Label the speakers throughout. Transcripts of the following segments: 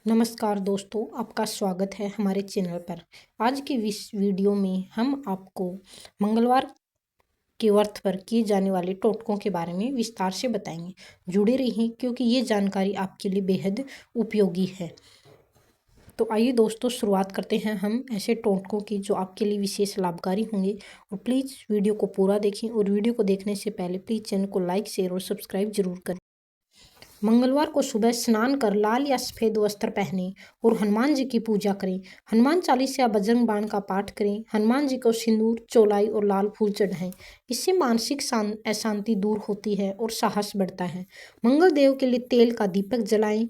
Speaker 1: नमस्कार दोस्तों, आपका स्वागत है हमारे चैनल पर। आज की इस वीडियो में हम आपको मंगलवार के व्रत पर किए जाने वाले टोटकों के बारे में विस्तार से बताएंगे। जुड़े रहिए क्योंकि ये जानकारी आपके लिए बेहद उपयोगी है। तो आइए दोस्तों, शुरुआत करते हैं हम ऐसे टोटकों की जो आपके लिए विशेष लाभकारी होंगे। और प्लीज़ वीडियो को पूरा देखें और वीडियो को देखने से पहले प्लीज़ चैनल को लाइक, शेयर और सब्सक्राइब जरूर करें। मंगलवार को सुबह स्नान कर लाल या सफ़ेद वस्त्र पहने और हनुमान जी की पूजा करें। हनुमान चालीसा या बजरंग बाण का पाठ करें। हनुमान जी को सिंदूर, चौलाई और लाल फूल चढ़ाएं। इससे मानसिक अशांति दूर होती है और साहस बढ़ता है। मंगल देव के लिए तेल का दीपक जलाएं।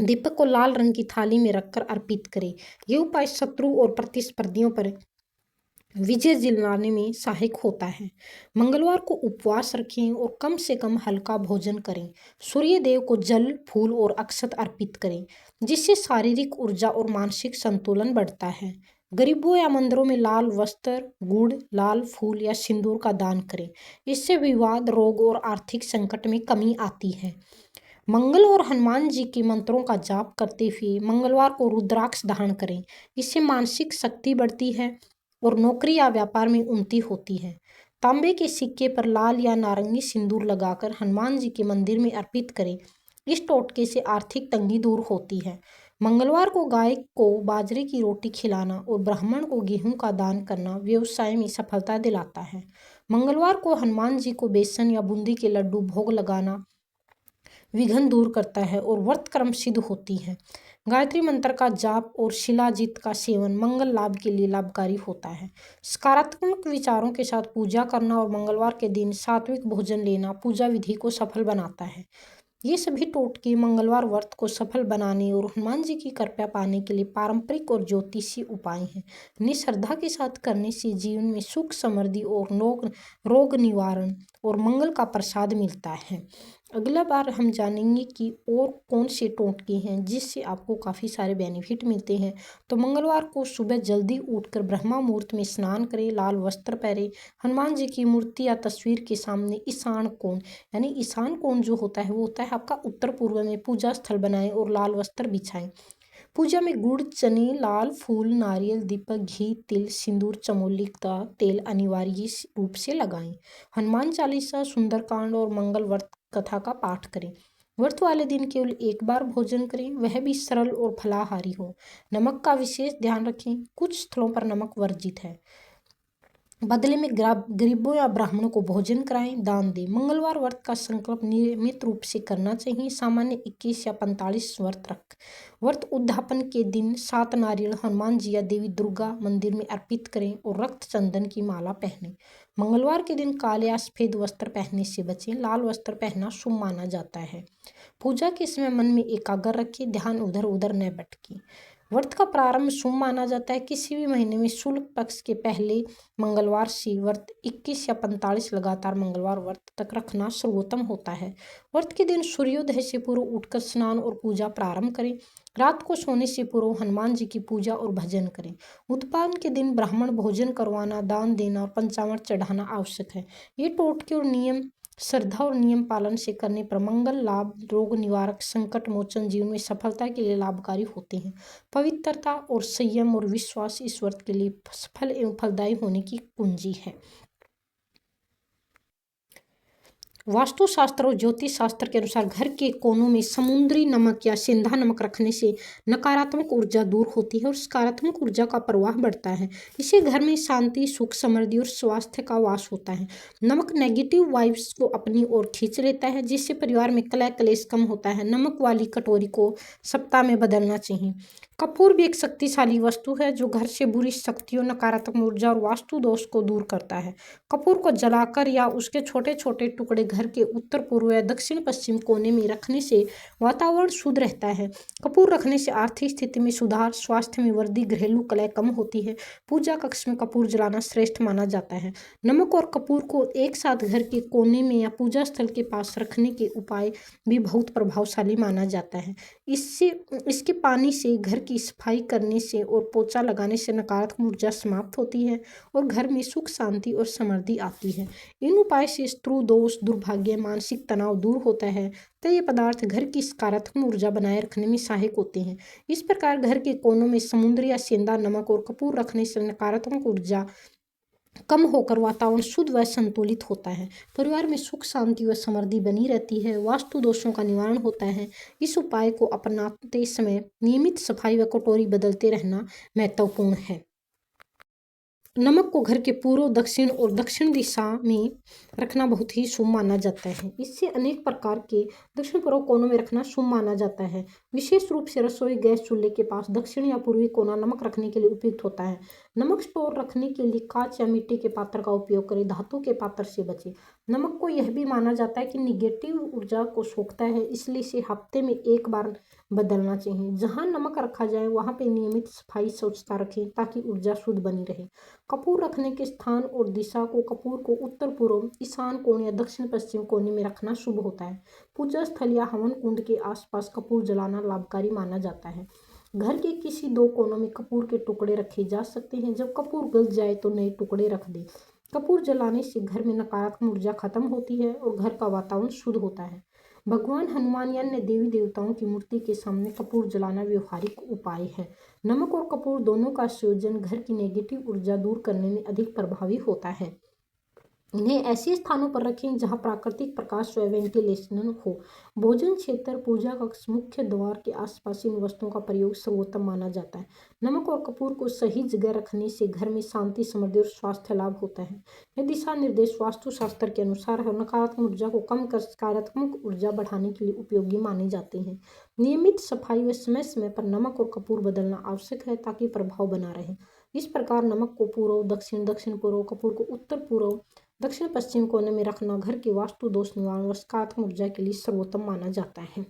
Speaker 1: दीपक को लाल रंग की थाली में रखकर अर्पित करें। ये उपाय शत्रु और प्रतिस्पर्धियों पर विजय दिलाने में सहायक होता है। मंगलवार को उपवास रखें और कम से कम हल्का भोजन करें। सूर्य देव को जल, फूल और अक्षत अर्पित करें, जिससे शारीरिक ऊर्जा और मानसिक संतुलन बढ़ता है। गरीबों या मंदिरों में लाल वस्त्र, गुड़, लाल फूल या सिंदूर का दान करें। इससे विवाद, रोग और आर्थिक संकट में कमी आती है। मंगल और हनुमान जी के मंत्रों का जाप करते हुए मंगलवार को रुद्राक्ष धारण करें। इससे मानसिक शक्ति बढ़ती है और नौकरी या व्यापार में उन्नति होती है। तांबे के सिक्के पर लाल या नारंगी सिंदूर लगाकर हनुमान जी के मंदिर में अर्पित करें। इस टोटके से आर्थिक तंगी दूर होती है। मंगलवार को गाय को बाजरे की रोटी खिलाना और ब्राह्मण को गेहूं का दान करना व्यवसाय में सफलता दिलाता है। मंगलवार को हनुमान जी को बेसन या बूंदी के लड्डू भोग लगाना विघ्न दूर करता है और व्रत कर्म सिद्ध होती है। गायत्री मंत्र का जाप और शिलाजीत का सेवन मंगल लाभ के लिए लाभकारी होता है। सकारात्मक विचारों के साथ पूजा करना और मंगलवार के दिन सात्विक भोजन लेना पूजा विधि को सफल बनाता है। ये सभी टोटके मंगलवार व्रत को सफल बनाने और हनुमान जी की कृपा पाने के लिए पारंपरिक और ज्योतिषी उपाय हैं। इन्हें श्रद्धा के साथ करने से जीवन में सुख, समृद्धि और रोग निवारण और मंगल का प्रसाद मिलता है। अगला बार हम जानेंगे कि और कौन से टोटके हैं जिससे आपको काफ़ी सारे बेनिफिट मिलते हैं। तो मंगलवार को सुबह जल्दी उठकर ब्रह्मा मुहूर्त में स्नान करें, लाल वस्त्र पहने, हनुमान जी की मूर्ति या तस्वीर के सामने ईशान कोण यानी ईशान कोण जो होता है वो होता है आपका उत्तर पूर्व में पूजा स्थल बनाएं और लाल वस्त्र बिछाएं। पूजा में गुड़, चने, लाल फूल, नारियल, दीपक, घी, तिल, सिंदूर, चमोली का तेल अनिवार्य रूप से लगाएं। हनुमान चालीसा, सुंदरकांड और मंगल व्रत कथा का पाठ करें। व्रत वाले दिन केवल एक बार भोजन करें, वह भी सरल और फलाहारी हो। नमक का विशेष ध्यान रखें, कुछ स्थलों पर नमक वर्जित है। बदले में गरीबों या ब्राह्मणों को भोजन कराएं, दान दें। मंगलवार व्रत का संकल्प नियमित रूप से करना चाहिए। सामान्य 21 या 45 व्रत उद्यापन के दिन 7 नारियल हनुमान जी या देवी दुर्गा मंदिर में अर्पित करें और रक्त चंदन की माला पहनें। मंगलवार के दिन काले या सफेद वस्त्र पहनने से बचें। लाल वस्त्र पहनना शुभ माना जाता है। पूजा के समय मन में एकाग्र रखें, ध्यान उधर उधर न भटके। व्रत का प्रारंभ शुभ माना जाता है। किसी भी महीने में शुक्ल पक्ष के पहले मंगलवार से व्रत 21 या 45 लगातार मंगलवार व्रत तक रखना सर्वोत्तम होता है। व्रत के दिन सूर्योदय से पूर्व उठकर स्नान और पूजा प्रारंभ करें। रात को सोने से पूर्व हनुमान जी की पूजा और भजन करें। उत्पादन के दिन ब्राह्मण भोजन करवाना, दान देना और पंचामृत चढ़ाना आवश्यक है। ये टोटके और नियम श्रद्धा और नियम पालन से करने पर मंगल लाभ, रोग निवारक, संकट मोचन, जीवन में सफलता के लिए लाभकारी होते हैं। पवित्रता और संयम और विश्वास इस व्रत के लिए सफल एवं फलदायी होने की कुंजी है। वास्तुशास्त्र और ज्योतिष शास्त्र के अनुसार घर के कोनों में समुद्री नमक या सेंधा नमक रखने से नकारात्मक ऊर्जा दूर होती है और सकारात्मक ऊर्जा का प्रवाह बढ़ता है। इससे घर में शांति, सुख, समृद्धि और स्वास्थ्य का वास होता है। नमक नेगेटिव वाइब्स को अपनी ओर खींच लेता है, जिससे परिवार में कलह कलेश कम होता है। नमक वाली कटोरी को सप्ताह में बदलना चाहिए। कपूर भी एक शक्तिशाली वस्तु है जो घर से बुरी शक्तियों, नकारात्मक ऊर्जा और वास्तु दोष को दूर करता है। कपूर को जलाकर या उसके छोटे छोटे टुकड़े घर के उत्तर पूर्व या दक्षिण पश्चिम कोने में रखने से वातावरण शुद्ध रहता है। कपूर रखने से आर्थिक स्थिति में सुधार, स्वास्थ्य में वृद्धि, घरेलू कलह कम होती है। पूजा कक्ष में कपूर जलाना श्रेष्ठ माना जाता है। नमक और कपूर को एक साथ घर के कोने में या पूजा स्थल के पास रखने के उपाय भी बहुत प्रभावशाली माना जाता है। इसके पानी से घर की सफाई करने से और पोछा लगाने से नकारात्मक ऊर्जा समाप्त होती है और घर में सुख, शांति और समृद्धि आती है। इन उपाय से शत्रु दोष, दुर्घटना दुर्भाग्य, मानसिक तनाव दूर होता है। तो ये पदार्थ घर की सकारात्मक ऊर्जा बनाए रखने में सहायक होते हैं। इस प्रकार घर के कोनों में समुद्री या सेंधा नमक और कपूर रखने से नकारात्मक ऊर्जा कम होकर वातावरण शुद्ध व संतुलित होता है। परिवार में सुख शांति व समृद्धि बनी रहती है। वास्तु दोषों का निवारण होता है। इस उपाय को अपनाते समय नियमित सफाई व कटोरी बदलते रहना महत्वपूर्ण है। नमक को घर के पूर्व, दक्षिण और दक्षिण दिशा में रखना बहुत ही शुभ माना जाता है। इससे अनेक प्रकार के दक्षिण पूर्व कोनों में रखना शुभ माना जाता है। विशेष रूप से रसोई गैस चूल्हे के पास दक्षिण या पूर्वी कोना नमक रखने के लिए उपयुक्त होता है। नमक स्टोर रखने के लिए कांच या मिट्टी के पात्र का उपयोग करें। धातु के पात्र से बचें। नमक को यह भी माना जाता है कि निगेटिव ऊर्जा को सोखता है, इसलिए इसे हफ्ते में एक बार बदलना चाहिए। जहाँ नमक रखा जाए वहाँ पे नियमित सफाई स्वच्छता रखें ताकि ऊर्जा शुद्ध बनी रहे। कपूर रखने के स्थान और दिशा को कपूर को उत्तर पूर्व, ईशान कोण या दक्षिण पश्चिम कोने में रखना शुभ होता है। पूजा स्थल या हवन कुंड के आसपास कपूर जलाना लाभकारी माना जाता है। घर के किसी दो कोनों में कपूर के टुकड़े रखे जा सकते हैं। जब कपूर गल जाए तो नए टुकड़े रख दें। कपूर जलाने से घर में नकारात्मक ऊर्जा खत्म होती है और घर का वातावरण शुद्ध होता है। भगवान हनुमान या अन्य देवी देवताओं की मूर्ति के सामने कपूर जलाना व्यवहारिक उपाय है। नमक और कपूर दोनों का संयोजन घर की नेगेटिव ऊर्जा दूर करने में अधिक प्रभावी होता है। इन्हें ऐसे स्थानों पर रखें जहां प्राकृतिक प्रकाश व वेंटिलेशन हो। भोजन क्षेत्र, पूजा कक्ष, मुख्य द्वार के आसपास इन वस्तुओं का प्रयोग सर्वोत्तम माना जाता है। नमक और कपूर को सही जगह रखने से घर में शांति, समृद्धि और स्वास्थ्य लाभ होता है। यह दिशा निर्देश वास्तुशास्त्र के अनुसार है और नकारात्मक ऊर्जा को कम कर सकारात्मक ऊर्जा बढ़ाने के लिए उपयोगी माने जाते हैं। नियमित सफाई व समय समय पर नमक और कपूर बदलना आवश्यक है ताकि प्रभाव बना रहे। इस प्रकार नमक को पूर्व, दक्षिण, दक्षिण पूर्व, कपूर को उत्तर पूर्व, दक्षिण पश्चिम कोने में रखना घर के वास्तु दोष निवारण व सकारात्मक ऊर्जा के लिए सर्वोत्तम माना जाता है।